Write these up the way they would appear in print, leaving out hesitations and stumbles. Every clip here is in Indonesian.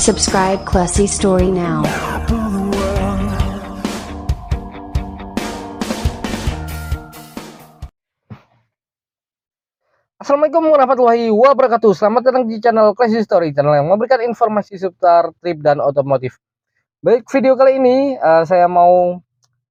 Subscribe Classy Story now. Assalamualaikum warahmatullahi wabarakatuh. Selamat datang di channel Classy Story, channel yang memberikan informasi seputar trip dan otomotif. Baik, video kali ini saya mau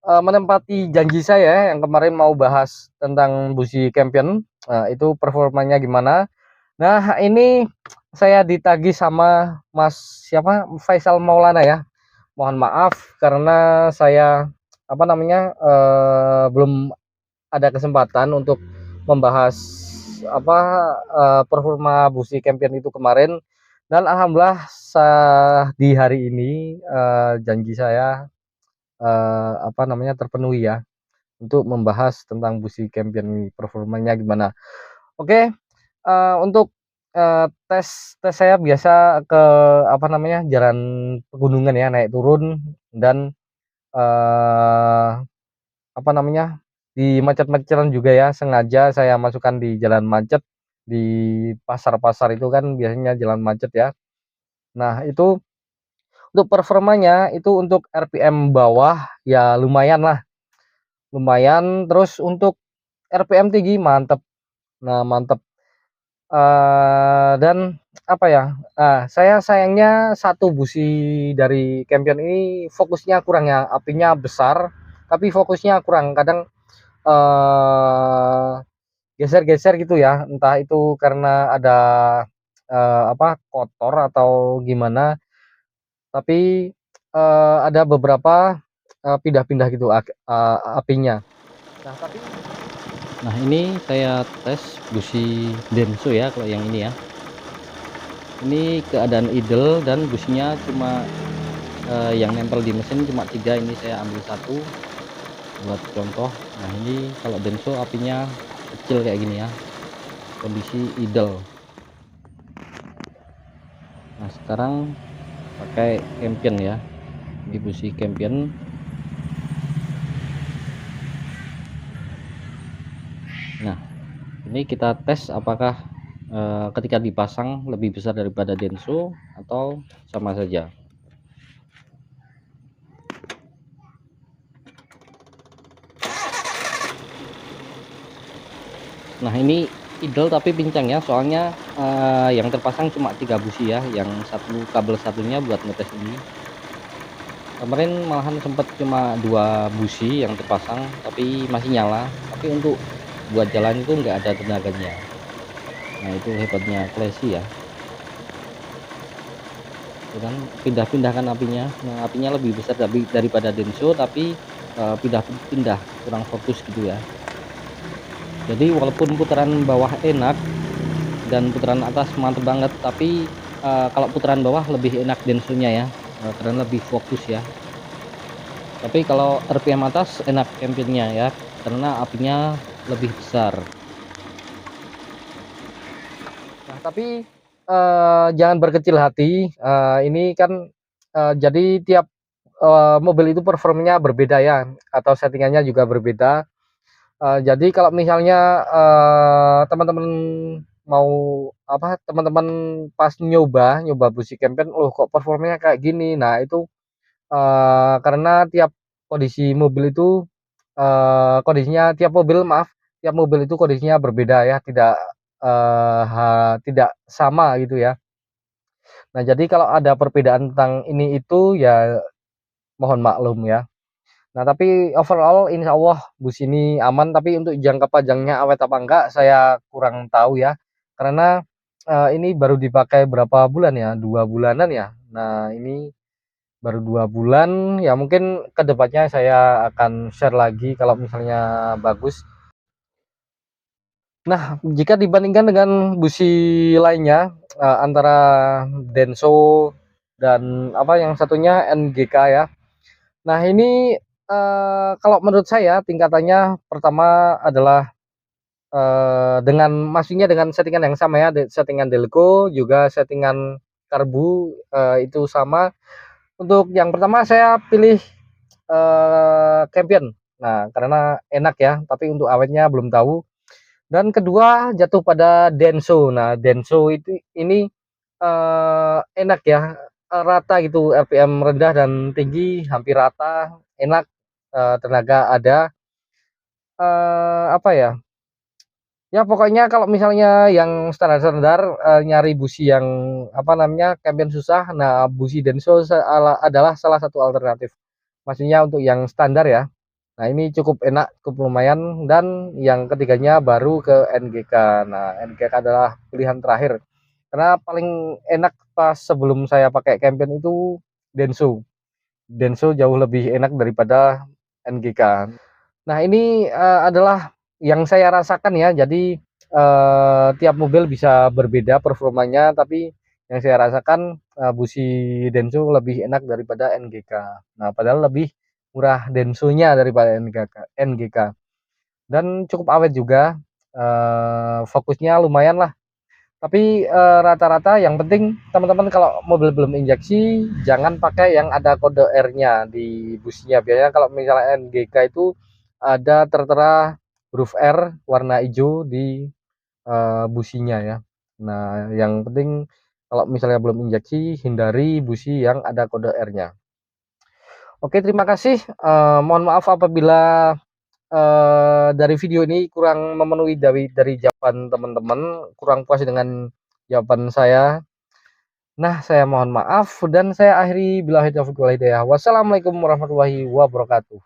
menempati janji saya yang kemarin mau bahas tentang busi Campion. Itu performanya gimana. Nah, ini saya ditagih sama Mas siapa? Faisal Maulana ya. Mohon maaf karena saya belum ada kesempatan untuk membahas performa busi Campion itu kemarin, dan alhamdulillah di hari ini janji saya terpenuhi ya untuk membahas tentang busi Campion ini performanya gimana. Oke, untuk tes saya biasa ke jalan pegunungan ya, naik turun, dan di macet-macetan juga ya, sengaja saya masukkan di jalan macet, di pasar-pasar itu kan biasanya jalan macet ya. Nah, itu untuk performanya itu untuk RPM bawah ya lumayan lah, lumayan. Terus untuk RPM tinggi mantep. Nah, mantep. Dan saya sayangnya satu busi dari Campion ini fokusnya kurang ya, apinya besar tapi fokusnya kurang, kadang geser-geser gitu ya, entah itu karena ada kotor atau gimana, tapi ada beberapa pindah-pindah gitu apinya. Nah, ini saya tes busi Denso ya, kalau yang ini ya. Ini keadaan idle dan businya cuma yang nempel di mesin cuma 3. Ini saya ambil satu buat contoh. Nah, ini kalau Denso apinya kecil kayak gini ya, kondisi idle. Nah, sekarang pakai Campion ya, di busi Campion. Nah, ini kita tes apakah ketika dipasang lebih besar daripada Denso atau sama saja. Nah, ini idle tapi pincang ya, soalnya yang terpasang cuma 3 busi ya, yang satu kabel satunya buat ngetes ini. Kemarin malahan sempat cuma 2 busi yang terpasang tapi masih nyala, tapi untuk buat jalan itu nggak ada tenaganya. Nah, itu hebatnya Classy ya. Itu kan pindah-pindahkan apinya. Nah, apinya lebih besar daripada Denso, tapi pindah-pindah kurang fokus gitu ya. Jadi walaupun putaran bawah enak dan putaran atas mantep banget, tapi kalau putaran bawah lebih enak Denso-nya ya, karena lebih fokus ya. Tapi kalau RPM atas enak Campionnya ya, karena apinya lebih besar. Nah, tapi jangan berkecil hati. Ini kan jadi tiap mobil itu performanya berbeda ya, atau settingannya juga berbeda. Jadi kalau misalnya teman-teman mau teman-teman pas nyoba busi Campion, loh kok performanya kayak gini. Nah, itu karena tiap kondisi mobil itu tiap mobil itu kondisinya berbeda ya, tidak sama gitu ya. Nah, jadi kalau ada perbedaan tentang ini itu ya mohon maklum ya. Nah, tapi overall insya Allah bus ini aman, tapi untuk jangka panjangnya awet apa enggak saya kurang tahu ya, karena ini baru dipakai berapa bulan ya, 2 bulanan ya. Nah, ini baru 2 bulan ya, mungkin kedepannya saya akan share lagi kalau misalnya bagus. Nah, jika dibandingkan dengan busi lainnya, antara Denso dan yang satunya NGK ya. Nah, ini kalau menurut saya tingkatannya pertama adalah dengan masihnya dengan settingan yang sama ya, settingan Delco juga settingan karbu itu sama. Untuk yang pertama saya pilih Campion. Nah, karena enak ya, tapi untuk awetnya belum tahu. Dan kedua jatuh pada Denso. Nah, Denso ini enak ya. rata gitu, RPM rendah dan tinggi hampir rata, enak, tenaga ada, apa ya, ya pokoknya kalau misalnya yang standar-standar, nyari busi yang apa namanya, Campion susah, nah busi Denso adalah salah satu alternatif. Maksudnya untuk yang standar ya. Nah ini cukup enak, cukup lumayan, dan yang ketiganya baru ke NGK. Nah NGK adalah pilihan terakhir, karena paling enak pas sebelum saya pakai Campion itu Denso. Denso jauh lebih enak daripada NGK. Nah ini, adalah yang saya rasakan ya. Jadi, tiap mobil bisa berbeda performanya, tapi yang saya rasakan, busi Denso lebih enak daripada NGK. Nah padahal lebih murah Densonya daripada NGK, dan cukup awet juga, fokusnya lumayan lah. Tapi, rata-rata yang penting teman-teman kalau mobil belum injeksi jangan pakai yang ada kode R-nya di businya. Biasanya kalau misalnya NGK itu ada tertera huruf R warna hijau di, businya ya. Nah yang penting kalau misalnya belum injeksi hindari busi yang ada kode R-nya. Oke, terima kasih, mohon maaf apabila, dari video ini kurang memenuhi dari jawaban teman-teman, kurang puas dengan jawaban saya. Nah, saya mohon maaf dan saya akhiri billahi taufiq wal hidayah. Wassalamualaikum warahmatullahi wabarakatuh.